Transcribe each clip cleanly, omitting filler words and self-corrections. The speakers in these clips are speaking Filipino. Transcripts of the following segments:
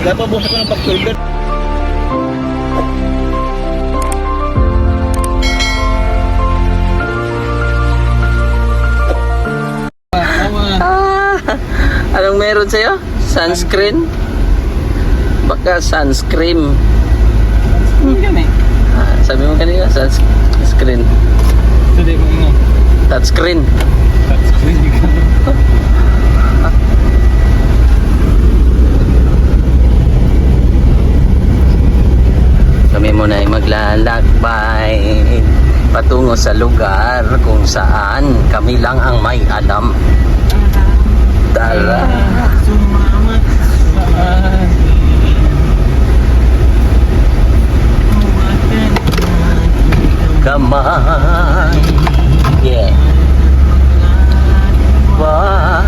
Dapat bukas ko ng pag-shoulder. Anong meron sa'yo? Sunscreen? Baka sunscreen. Sabi mo kanina, sunscreen. Hindi mo nga. Touchscreen. Kami muna ay maglalakbay patungo sa lugar kung saan kami lang ang may alam. Tara. Sumama sa Kamay. Yeah. Why?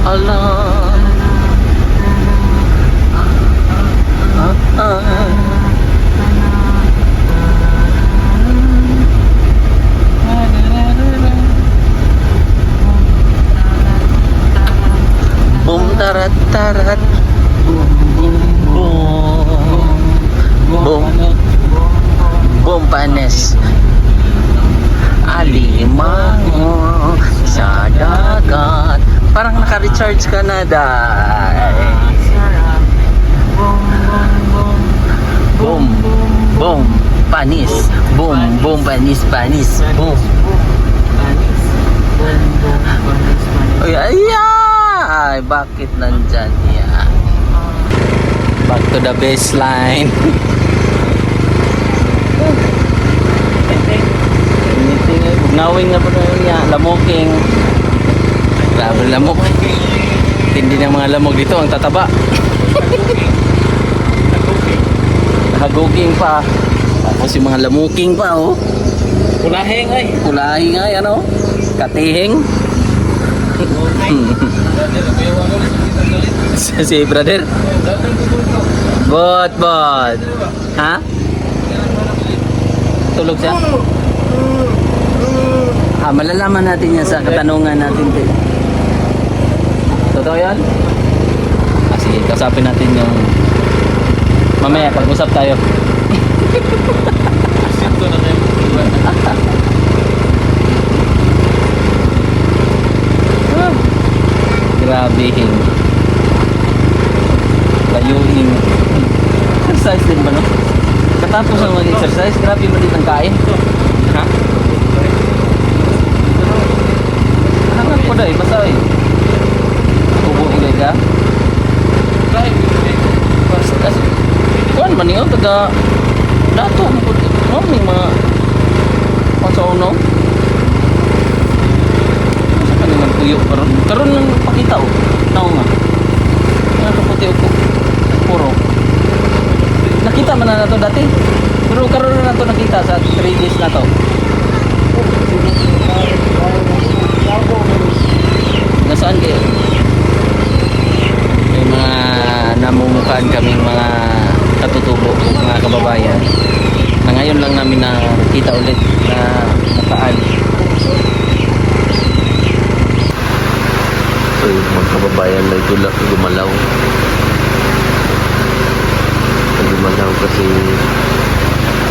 Alam. Boom tarat tarat. Boom boom boom. Boom. Boom panes. Alimango sa dagat. Parang naka-recharge ka na, day. Boom, boom, panis. Boom, boom, panis, panis. Boom. Ay, ay, ay, bakit nandyan yan? Back to the baseline. Anything, bugnawing na po na yan. Lamuking. Grabe lamok. Tindi ng mga lamok dito, ang tataba. Haguging pa. Tapos yung mga lamuking pa, oh. Kulahing ay. Kulahing ay, ano? Katihing. Si brother. Bot. Ha? Tulog siya? Malalaman natin yan sa katanungan natin. Totoo yan? Sige, kasapin natin yung mamaya, pag-usap tayo. Grabing. Layuing. Exercise din ba, no? Katapos ang mag-exercise, grabe mo din ang kain. Ha? Hangat ko dahil, basta eh. Ubo ilay ka? Kuan man niyo, taga dato mo may mga pansauno. Sa kanilang puyo karon lang pakita o. Nao nga. Ano puti ko. Puro. Nakita man na nato dati. Pero karon na nato nakita sa 3 days na to. Nasaan kayo? May mga namumukan kaming mga katutubo, mga kababayan na ngayon lang namin nakita ulit na nakaan. So yung mga kababayan na gumalaw kasi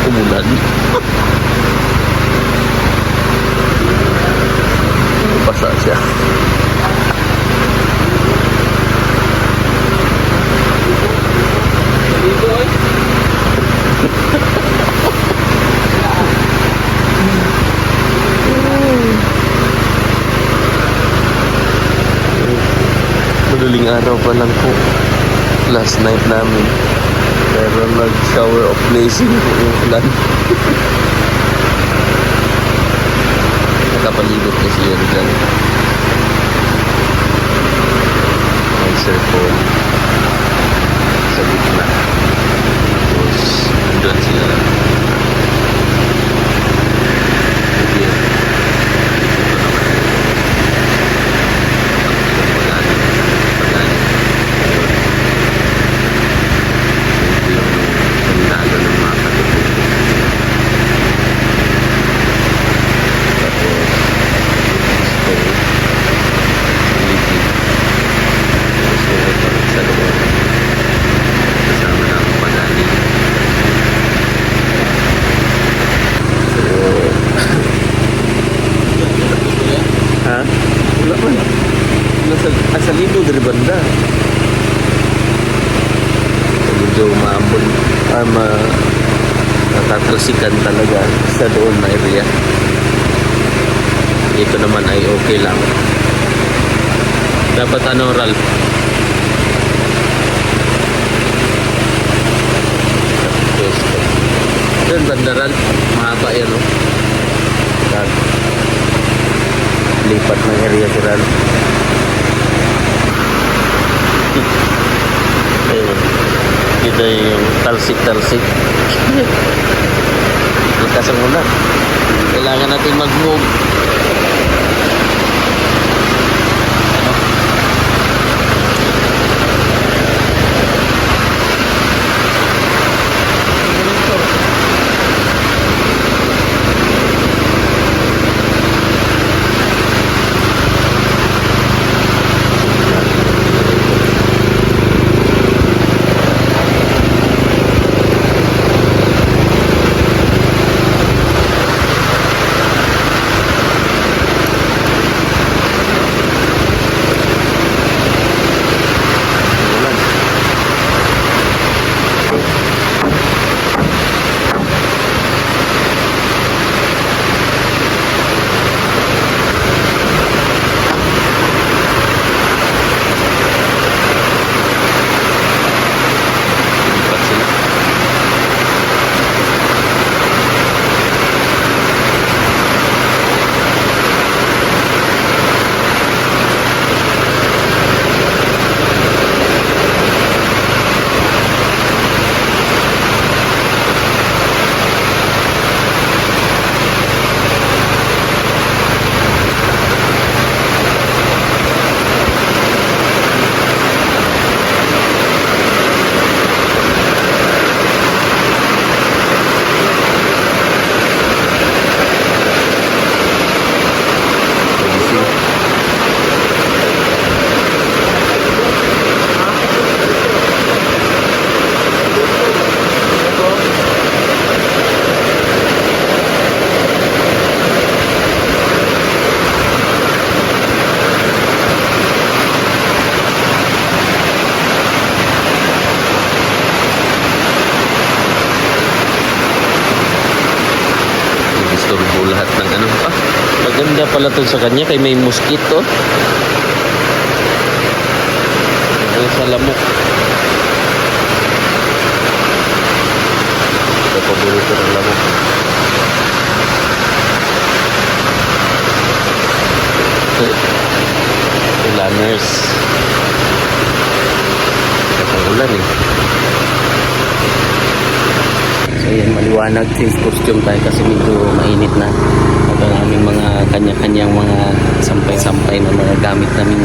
umulan. Basa siya. Madaling araw pa lang po. Last night namin. Pero nag-shower of blessing yung ulan. Nakapalibot na siya dyan. May circle sa gitna. Tapos, doon sila. Sa libo dari banda. Medyo maambon, natatalsikan talaga sa doon na area. Ito naman ay okay lang. Dapat ano, Ralph? Doon banda, Ralph. Mahaba yan, no? Lipat ng area si Ralph. Ayun. Ito yung talsik-talsik. Kita sa muna. Kailangan natin mag-move. Istorbo lahat ng ano. Maganda pala to sa kanya kay may mosquito. Ang sa lamok. Ito paborito ng lamok. Ulaners. Kapag ulan eh. So yan, maliwanag since costume tayo kasi medyo mainit na. At ang aming mga kanya-kanyang mga sampay-sampay na mga gamit namin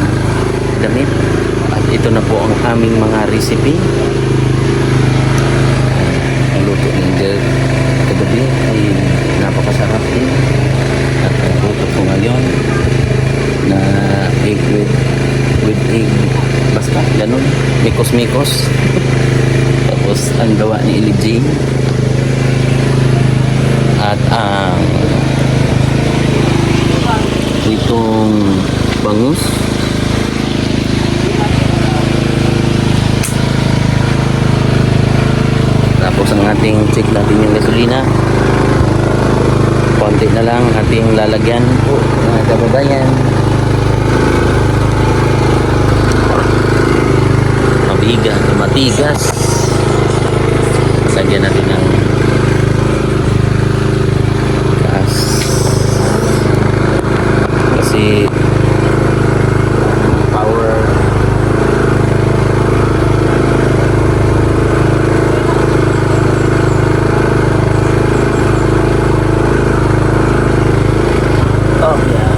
damit. At ito na po ang aming mga recipe. Ang luto ng Jed kagabi ay napakasarap din. At ang luto ko ngayon na egg with egg basta, ganun, mikos-mikos. Tapos ang gawa ni Ellie Jane. At ang itong bangus. Tapos ang ating check natin yung gasolina. Konti na lang ating lalagyan po mga kababayan. Matigas. Lagyan natin ng gas. Kasi power. Oh, yeah.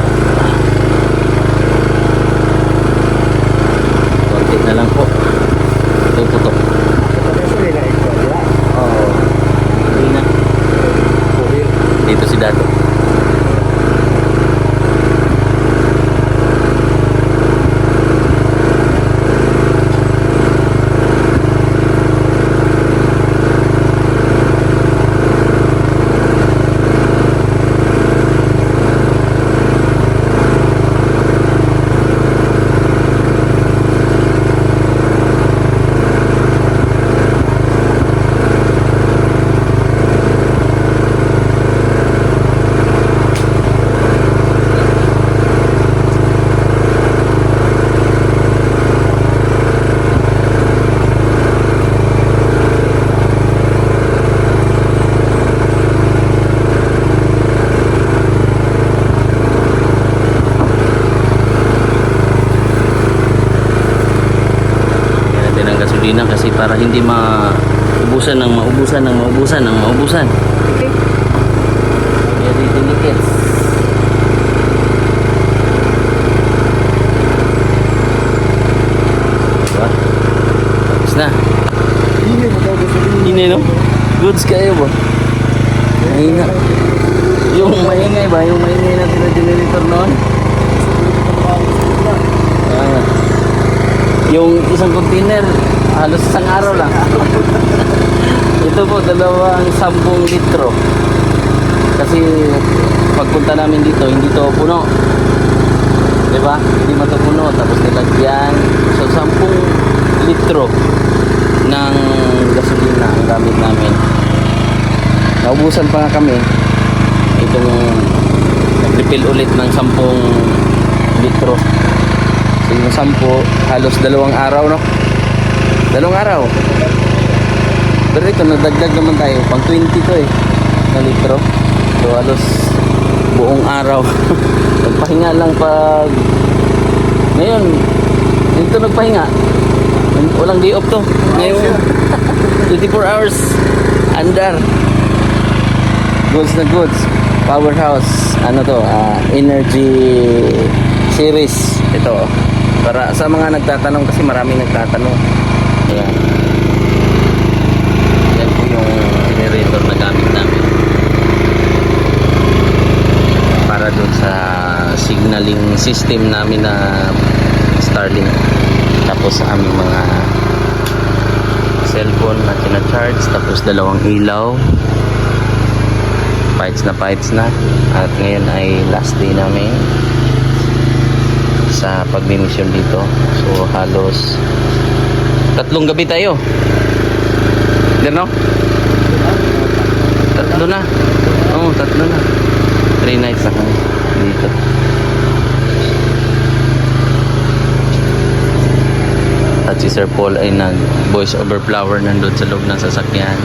Konti na lang po. Tututok. gasolina kasi para hindi maubusan ng maubusan ng maubusan ng maubusan. Okay? Very delicate. Diba? Tapos na. Hindi no? Goods kayo ba? Mahina. Yung maingay ba? Yung maingay natin na generator noon? Ah. Yung isang container, halos isang araw lang. Ito po, 10 litro. Kasi pagpunta namin dito, hindi to puno. Diba? Hindi matupuno. Tapos nilagyan. So, 10 litro ng gasolina ang gamit namin. Naubusan pa nga kami. Itong nag-refill ulit ng 10 litro. So yung 10, halos 2 araw, no? 2 araw. Pero ito, nadagdag naman tayo. Pang 20 to eh, na litro. So halos buong araw. Nagpahinga lang pag ngayon, dito nagpahinga. Walang day off to. Ngayon, 24 hours andar. Goods na goods. Powerhouse. Ano to? Energy series. Ito. Para sa mga nagtatanong, kasi maraming nagtatanong. Ayan. Yan po yung generator na gamit namin. Para doon sa signaling system namin na Starlink. Tapos sa aming mga cellphone na tina-charge. Tapos 2 ilaw. Fights na. At ngayon ay last day namin sa pagmimisyon dito. So halos 3 gabi tayo. Hindi no? 3 na. Oo, 3 na. 3 nights na kami dito. At si Sir Paul ay nag voice over flower nandun sa loob ng sasakyan.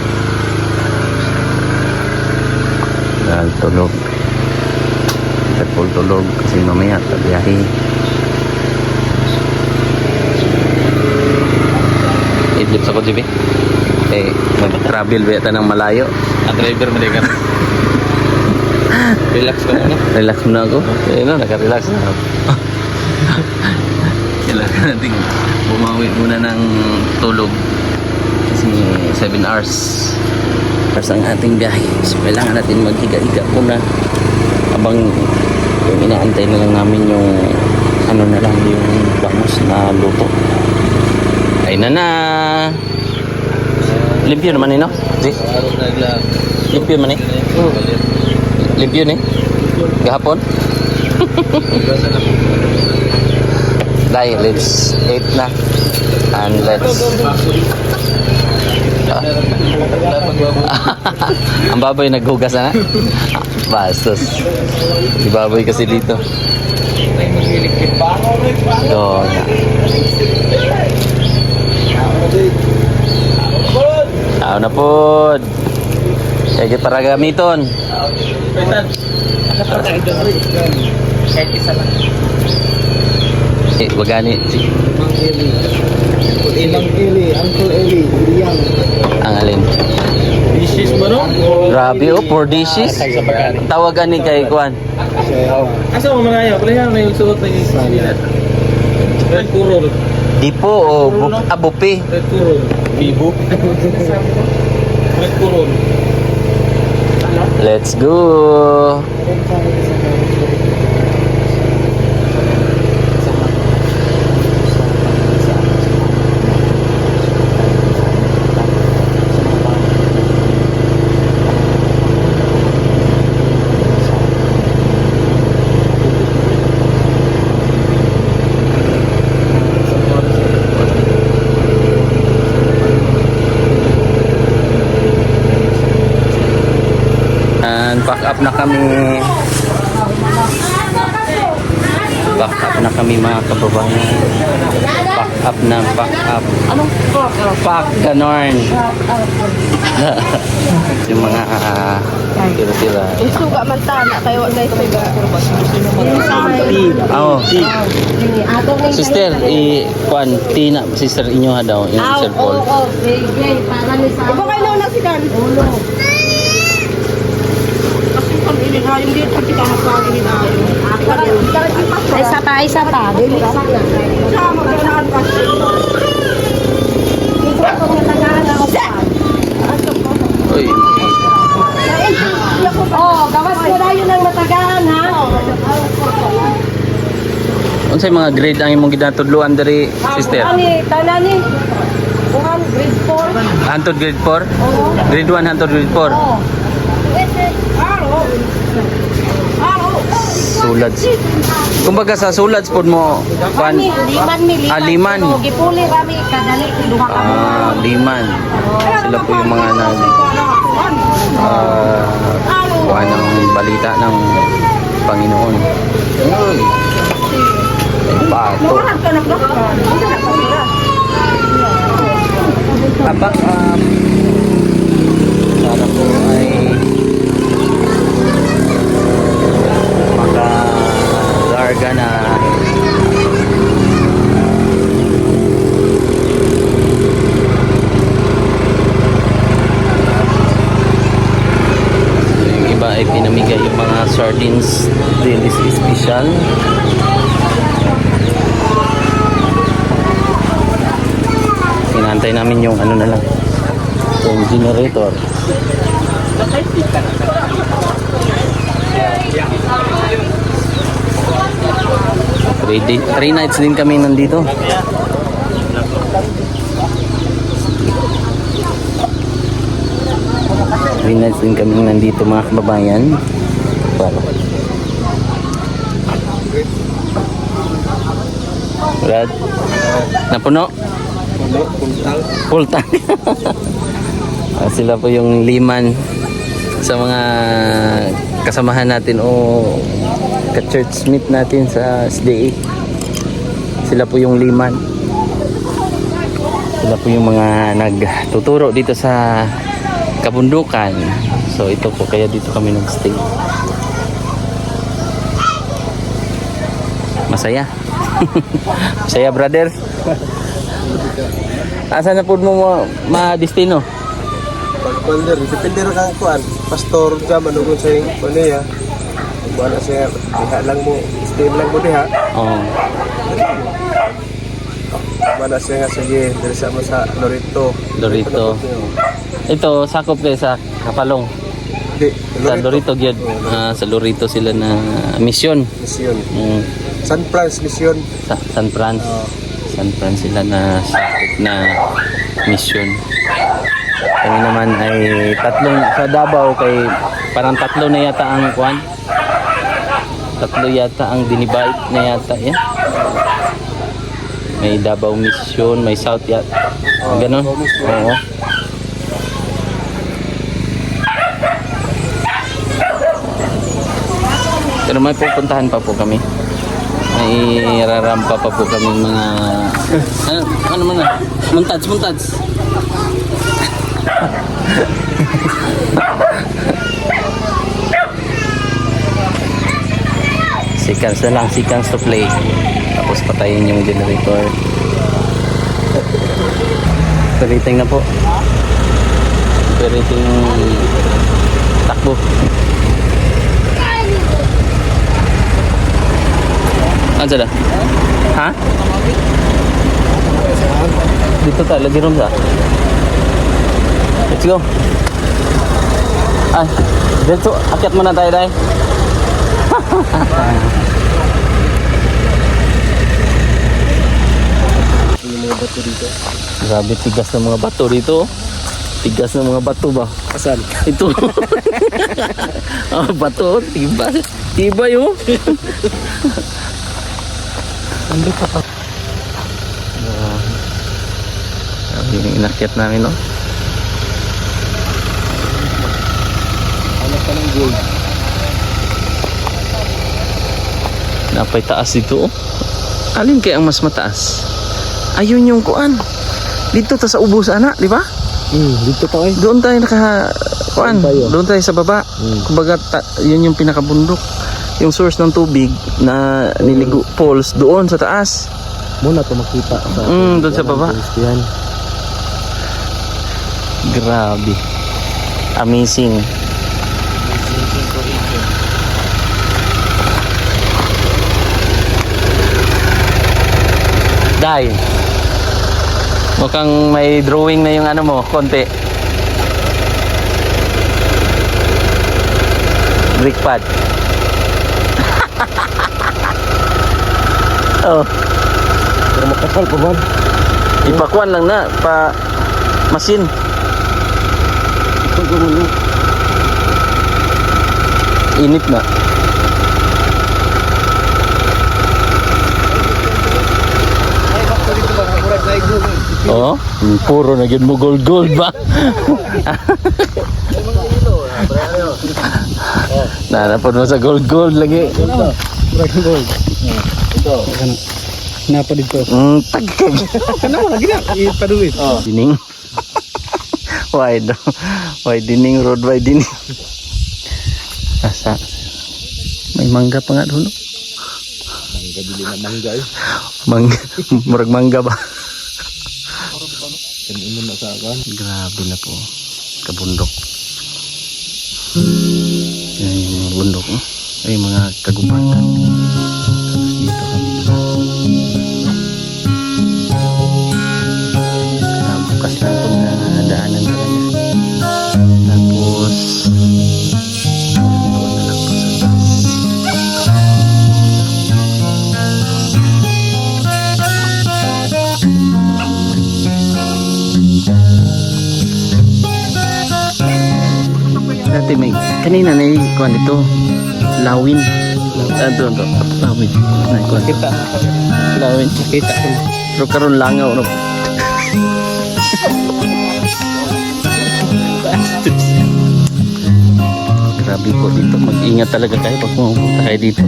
Tulog. Sir Paul tulog kasi mamaya tabiyahe. Idlip sa ko, JB. Eh, mag-travel ba yata ng malayo? Ang driver mo ka. Relax ka na. Relax na ako. Eh, no, naka-relax na ako. Kailangan natin bumawi muna ng tulog. Kasi 7 hours. Ang ating biyahe. So, kailangan natin maghiga-higa muna habang yung inaantay na lang namin yung ano na lang yung bangus na luto. Ay na limpyo naman no? Limpyo man limpyo ni gahapon. Dahil let's eat na and let's ang baboy naghugas na. Bastos. Si baboy kasi dito. Ito na. Tao na po. Sige para gamiton. Wag gani. Uncle Eli, Ang alin? dishes ba no? Grabe 4 dishes. Tawagan ni kay Kwan. Asa mo manaya? Pala yan, may suot na yung salad. Red curol. Dipo o bupe. Red curol. Bibo. Red curol. Let's go. Pack up na kami. Pack up. na kami mga kababayan. Pack up na, pack up. Anong pack up? Pack, ganon. Yung mga tira-tira. Isuga man tana kayo wala isuga. Oo. Sister, kuan tina sister inyo ha daw, yung Sir Paul. Iba kayo na lang si Dan. Kasi kung ilihayong din pag kita maswagi ni Dayo. Isa pa. Dili sana. Sa magkanaan pa siya. Uy. Oh, gawas ko na yun ang matagaan ha. Unsay mga grade ang imong ginatudloan diri, sister? Ani, tanani. Kuhan, grade 4. Hantod grade 4? Grade 1 hantod grade 4. Oh. Sulads. Kumbaga sa sulads pod mo kuan. Liman. Liman. Gipuli kami kadali duha ka. Liman. Sila po yung mga nag kuan ng balita ng Panginoon. Uy. Ay, pato. Abak sana po ay makalarga na yung iba ay pinamigay yung mga sardines really special. Hinantay namin yung ano na lang, yung generator. Three nights din kami nandito. Three nights din kami nandito mga kababayan. Brad, napuno? Full tank. Sila po yung liman sa mga kasamahan natin o ka-church meet natin sa SDA. Sila po yung liman. Sila po yung mga nagtuturo dito sa kabundukan. So ito po, kaya dito kami nag-stay. Masaya. Masaya, brother. Asa na po mo ma-destino? Pagpalder, depende rin kang kuan. Pastor ka, manugon sa yung kuan niya. Wala siya, diha lang mo, stay lang mo diha. Oo. Wala siya, sige, dali sa mo sa Lorito. Lorito. Ito, sakop kayo sa Kapalong. Di, Sa Lorito, gyud. Sa Lorito sila na mission. Mission. Mm, San Franz Mission. sa San Fran. San Fran sila na sakop na mission. Kami naman ay tatlong sa Davao kay parang tatlo na yata ang kuan. Tatlo yata ang dinibite na yata yan. May Davao Mission, may South yata. Ganon. Oo. Pero may pupuntahan pa po kami. May rarampa pa po kami mga ano man na? Montage. Seconds na lang, seconds to play. Tapos patayin yung generator. Operating na po. Operating takbo. Ano sila? Ha? Dito tayo, lagi room sa. Let's go. Ay, dito, akyat muna tayo tayo. Yung mga bato dito. Grabe, tigas ng mga bato dito. Tigas ng mga bato ba? Asan? Ito. Oh, bato, tiba. Tiba yun. Ano pa pa? Yung inakyat namin, no? Anak ka ng gold. Napay taas dito oh. Alin kaya ang mas mataas? Ayun yung kuan. Dito ta sa ubos ana, di ba? Dito pa kayo. Doon tayo kuan. Doon tayo sa baba. Kumbaga yun yung pinakabundok. Yung source ng tubig na niligo falls doon sa taas. Muna to makita. Doon sa baba. Yan. Grabe. Amazing. Dai. Mukhang may drawing na yung ano mo, konti. Brick pad. Oh, Pero makapal pa man. ipakuan lang na pa masin. Ito gumano. Init na. Oh, puro na mo gold ba? Narapon mo sa gold lagi. Dragon Gold. Ito. Napa dito. Tagkag. Kana wala gina ipaduit. Dining. Wide dining road, wide dining. Asa. May mangga pa nga doon. Mangga dili na mangga eh. Murag mangga ba? Kanino na sa akin. Grabe na po. Kabundok. Yan yung mga bundok. Ay mga kagubatan. Tapos dito kami bukas lang itong daanan talaga. Tapos doon na lang po sa taas. Dati may kanina na ikuan dito lawin. Doon lawin. Na ikuan. Kita. Lawin. Kita ko. Pero karon langaw no. Grabe po dito. Mag-ingat talaga kayo pag pumunta kayo dito.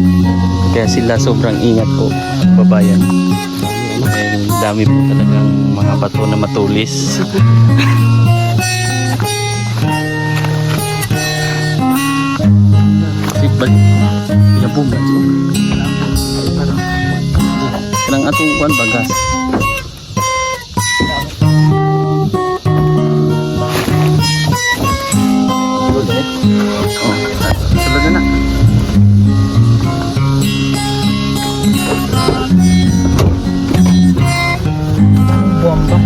Kaya sila sobrang ingat po, babayan. Dahil dami po talagang mga bato na matulis. Balik. Pinabugan. Kanang atong kuan bagas. Sulod na. Bomba.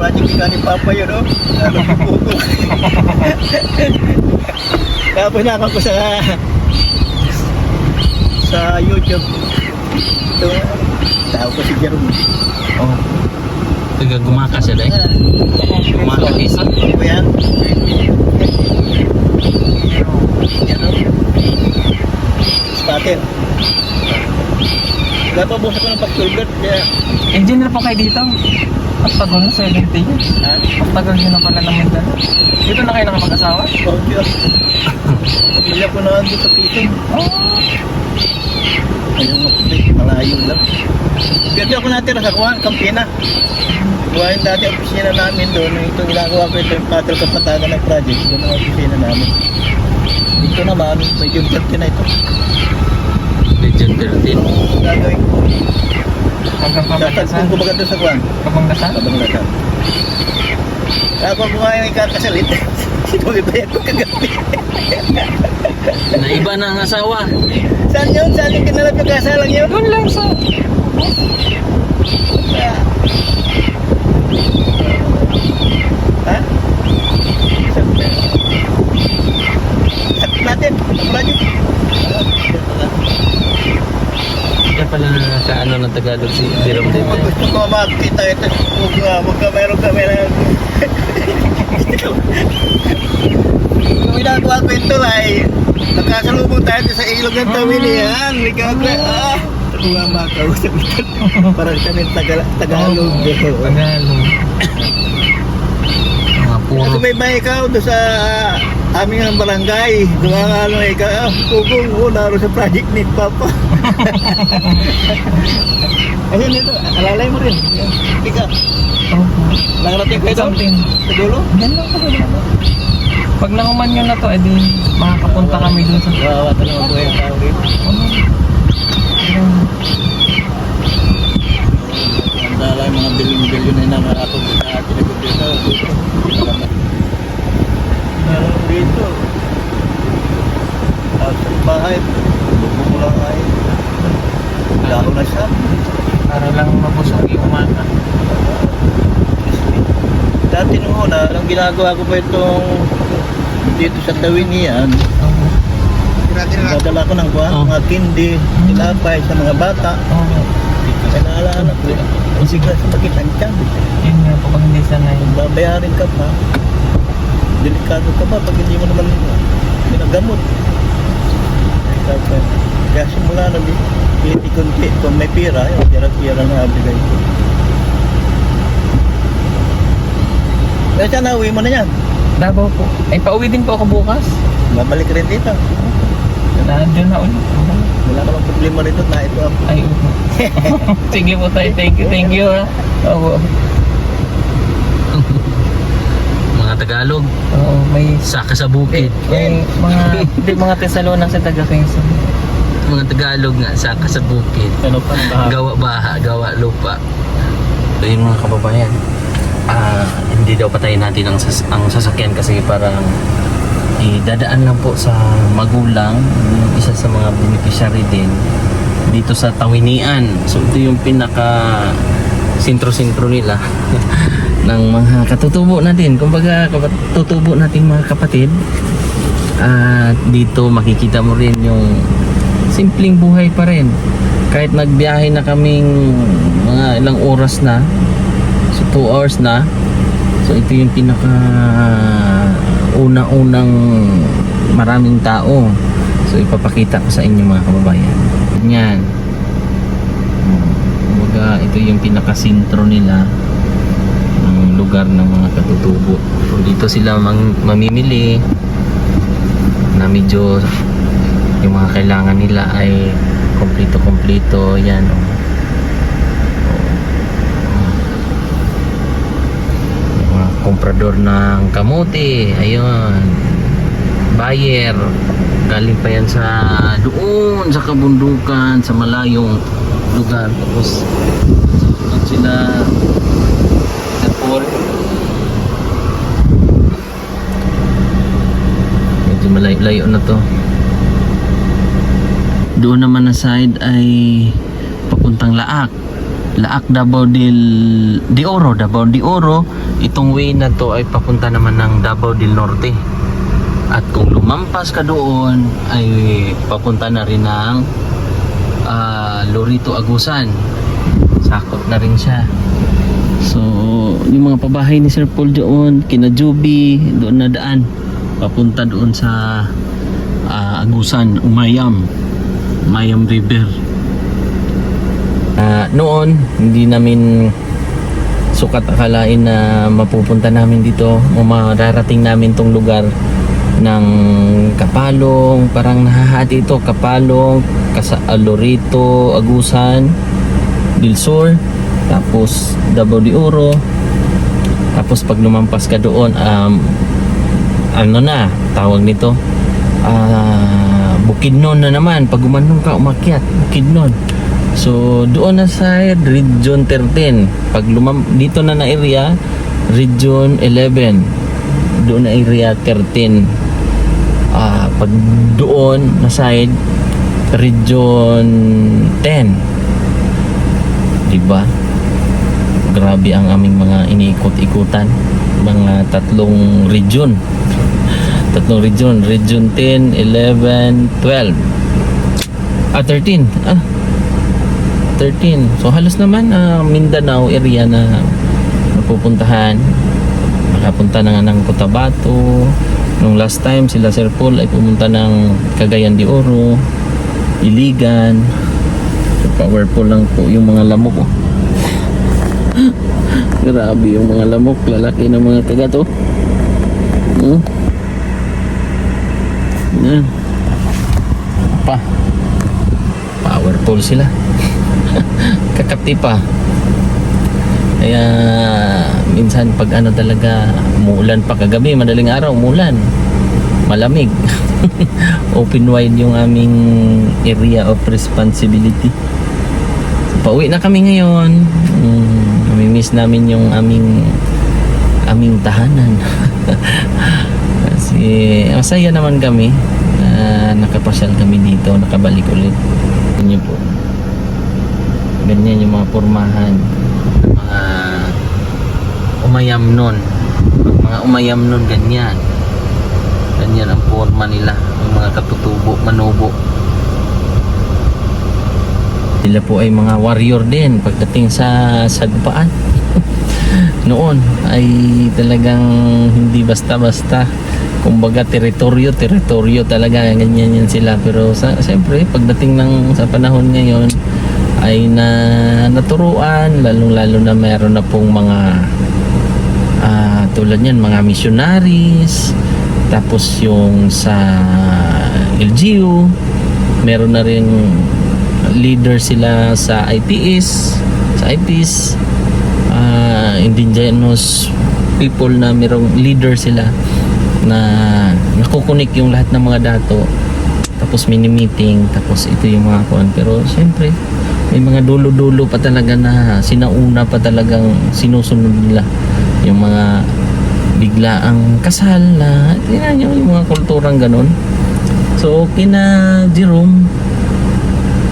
Project ka ni Papa yun, oh. Tapos nakap ko sa YouTube. Ito, tao ko si Jerome. Oh. Taga gumaka siya dahil. Gumaka isa. Ano ba yan? Yan, oh. Spatter. Gapabos ako ng pag-culvert. Kaya, Engineer po kayo dito. At tagal na 70 years. At tagal nyo na pala ng Mindanao. Dito na kayo nakapag-asawa? oh Diyos. Pamilya ko na dito sa Piton. Ayaw maputi, malayo lang. Pwede ako natira sa Kuwan, Campina. Kuwan dati ang opisina namin doon. Ito ginagawa ko ito yung patrol kapatagan ng project. Doon ang opisina namin. Dito naman, may June 30 na ito. Legend 13. Gagawin ko. Hanggang Tatagpong ko baga doon sa Kuwan. Kapanggasan? Kabanglasan. Ako kumain ng ikakasalit. Sinulibayan ko kagabi. Naiba na ang asawa. Saan yun? Saan yung kinalap yung kasalang yun? Doon lang sa... Ha? Sakit natin. Ang radyo. Kaya pala sa ano ng Tagalog si Jerome Kung dito. gusto ko makita ito, huwag ka mayroon kami na... Kung ginagawa ko ito ay nakasalubong tayo sa ilog ng Tawilian. Ako nga makausap ito. Parang kami Tagalog. Tagalog. Mga puro. Kasi may bahay ikaw doon sa aming barangay. Doon ang ano ikaw. Kugong naro sa project ni Papa. Ayun nito, alalay mo rin. Ika, nangarating kayo doon? Something. Sa dulo? Yan lang pala. Pag nakuman nyo na to, edi makakapunta kami dun sa... Wawa ka naman po yung tao rin. Ang dala yung mga bilyon-bilyon na namatapos sa atin na dito. Meron dito. Tapos sa bahay, bubong lang ay. Lalo na siya. Para lang mabusog yung umaga. Dati nung una, nung ginagawa ko pa itong dito sa Tawinian, dadala ko ng buwan, Oh. mga kindi, tilapay sa mga bata. Kaya naalala ko, sigla sa magkitansyan. Yun nga po, pag hindi sanay. Babayarin ka pa. Delikado ka pa pag hindi mo naman ginagamot. Kaya simula na kunti kung may pira, yung pira-pira na abigay ko. Kaya siya nauwi mo na yan. Davao po. Ay, pauwi din po ako bukas. Babalik rin dito. Doon na ulit. Wala ka lang problema rito na ito ako. Ay, sige po tayo. Thank you ha. Oo. Mga Tagalog. Oo, may... Saka sa bukid. May mga Tesalona sa taga-Quezon. Mga Tagalog nga, saka sa bukid. Ano pa? Gawa baha, gawa lupa. So yun mga kababayan, hindi daw patayin natin ang sasakyan kasi parang idadaan lang po sa magulang, isa sa mga beneficiary din dito sa Tawinian. So ito yung pinaka sentro-sentro nila ng mga katutubo natin, kumbaga katutubo natin mga kapatid. At dito makikita mo rin yung simpleng buhay pa rin kahit nagbiyahe na kaming mga ilang oras na, so 2 hours na. So ito yung pinaka unang maraming tao. So ipapakita ko sa inyo mga kababayan. Yan. Kumbaga ito yung pinaka sentro nila ng lugar ng mga katutubo. So dito sila mamimili na medyo yung mga kailangan nila ay kompleto. Yan. Yung mga komprador ng kamote, ayun, buyer, galing pa yan sa doon sa kabundukan, sa malayong lugar. Tapos sila tapos medyo malayo na to. Doon naman na side ay papuntang Laak. Laak Davao de Oro, Davao de Oro. Itong way na to ay papunta naman ng Davao del Norte. At kung lumampas ka doon ay papunta na rin ng Lorito Agusan. Sakop na rin siya. So, yung mga pabahay ni Sir Paul doon, kina Juby, doon na daan. Papunta doon sa Agusan, Umayam River. Noon, hindi namin sukat akalain na mapupunta namin dito o mararating namin tong lugar ng Kapalong. Parang nahahati ito, Kapalong, Lorito, Agusan, Del Sur, tapos Davao de Oro. Tapos pag lumampas ka doon, ano na tawag nito, Bukidnon na naman. Pag gumanong ka, umakyat Bukidnon. So doon na sa Region 13. Pag dito na area, Region 11. Doon na area 13. Pag doon na side, Region 10. Diba? Grabe ang aming mga iniikot-ikutan. Mga tatlong region. Region 10, 11, 12. 13. 13. So halos naman Mindanao area na napupuntahan. Nakapunta na nga ng Cotabato. Nung last time sila Sir Paul ay pumunta ng Cagayan de Oro, Iligan. So, powerful lang po yung mga lamok. Grabe yung mga lamok, lalaki ng mga kagato. Yan. Powerful sila. Kakati pa. Kaya minsan pag talaga umuulan pa kagabi, madaling araw umuulan. Malamig. Open wide yung aming area of responsibility. Pauwi na kami ngayon. Namimiss namin yung aming tahanan. Kasi masaya naman kami na nakapasyal kami dito, nakabalik ulit. Ganyan po. Ganyan yung mga pormahan. Mga umayamnon. Mga umayamnon ganyan. Ganyan ang forma nila. Yung mga katutubo, manubo. Sila po ay mga warrior din pagdating sa sagpaan. Noon ay talagang hindi basta-basta. Kumbaga teritoryo talaga, ganyan yan sila. Pero siyempre pagdating sa panahon ngayon ay naturuan, lalong-lalo na meron na pong mga tulad yan, mga missionaries. Tapos yung sa LGU, meron na rin leader sila sa IPS, indigenous people na merong leader sila na nakukunik yung lahat ng mga dato, tapos mini-meeting, tapos ito yung mga kuan. Pero siyempre may mga dulo-dulo pa talaga na sinauna pa talagang sinusunod nila yung mga biglaang kasal na tingnan nyo yung mga kulturang ganon. So kina Jerome,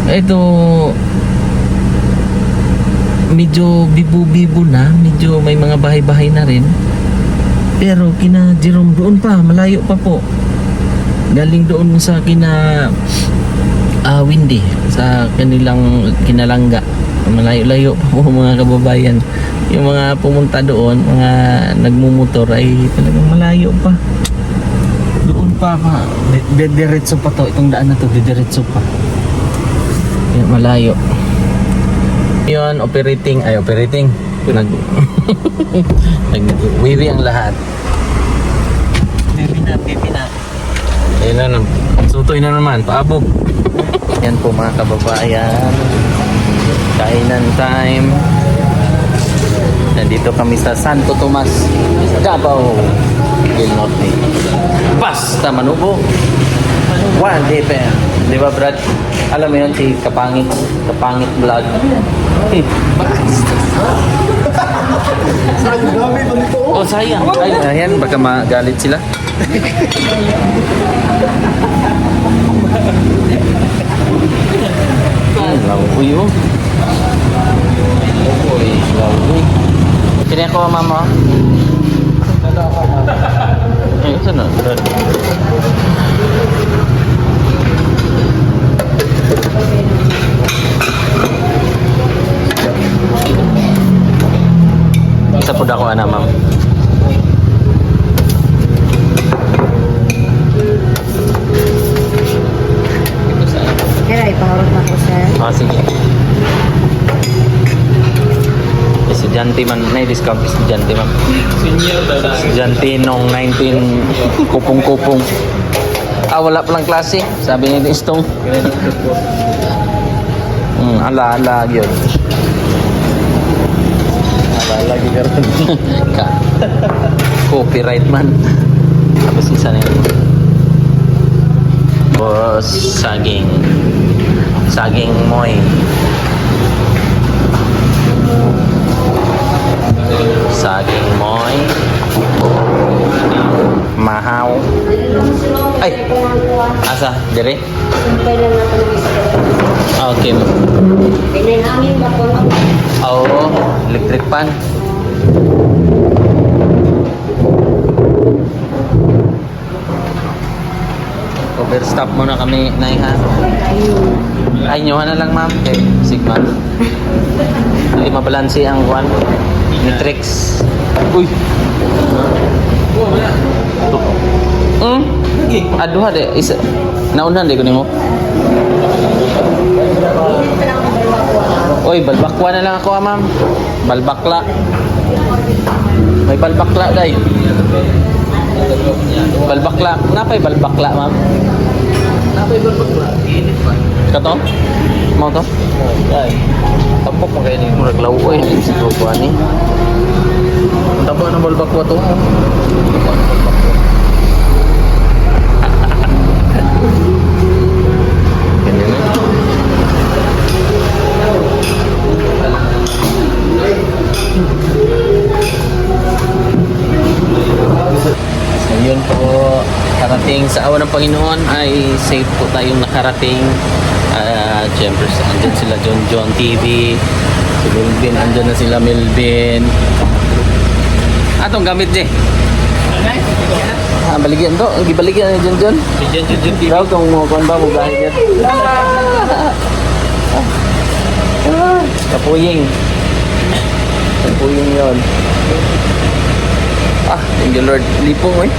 ito medyo bibo-bibo na, medyo may mga bahay-bahay na rin. Pero kina Jerome doon pa, malayo pa po. Galing doon sa kina Windy, sa kanilang kinalangga. Malayo-layo pa po mga kababayan. Yung mga pumunta doon, mga nagmumotor ay talagang malayo pa. Doon pa diretso pa to, itong daan na to, diretso pa. Yan, malayo. Yun, operating. Nag-wiwi ang lahat. Baby na. Ayun na, sutoy na naman, paabog. Yan po mga kababayan. Kainan time. Nandito kami sa Santo Tomas, Davao del Norte. Basta Manubo. 1 DPM. Di ba Brad? Alam mo yun si Kapangit vlog. Oh sayang. Ay, ayan, baka magalit sila. Lauwi oh. Kini ako, mama. Ay, ito na. Isa po ako, ma'am. Kaya ipaharap na ko, sir. Ah, sige. Estudyante man, na-discount estudyante man. Senior daw na. Estudyante nung 19 kupong-kupong. Ah, wala palang klase. Sabi niya Stone. Ala yun. Lagi ka rin. Copyright man. Tapos isa na yun. Boss, saging. Saging moy. Saging moy. Mahaw. Ay! Asa? Dire? Sumpay lang natin ang isa. Ah, okay. Pinay namin ba po? Oo, electric pan. Overstop muna kami, Nay, ha? Ay, nyo na lang, ma'am. Okay, Sigma. Hindi mabalansi ang one. Matrix. Uy! Aduh, de. Isa. Naunan, de, kunin mo. Uy, balbakwa na lang ako, ma'am. Balbakla. May balbakla, day. Balbakla. Napay balbakla, ma'am. Napay balbakla. Kato? Mau to? Ay. Tapok mo kayo niyo. Murag lawo eh. Siguro ko ani. Tabo ng balbakwa to. Ganyan na. So yun po, karating sa awa ng Panginoon ay safe po tayong nakarating. Siyempre, andyan sila John TV, si Melvin, andyan na sila Melvin. Atong gamit di. Baligyan to, gibaligyan ni John. Diyan TV. Daw kung mo kon ba mo gahit yan. Kapuying. Kapuying yon. Thank you Lord. Lipong eh.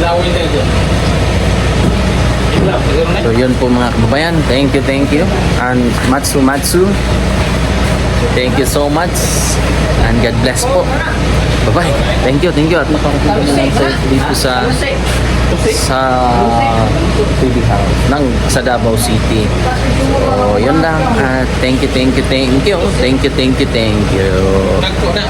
Ilawin na dyan. Ilaw, siguro na. So yun po mga kababayan. Thank you. And Matsu. Thank you so much. And God bless po. Bye-bye. Thank you. At makakapagod na lang dito sa sa Davao City. So, yun lang. Thank you. Nagko na.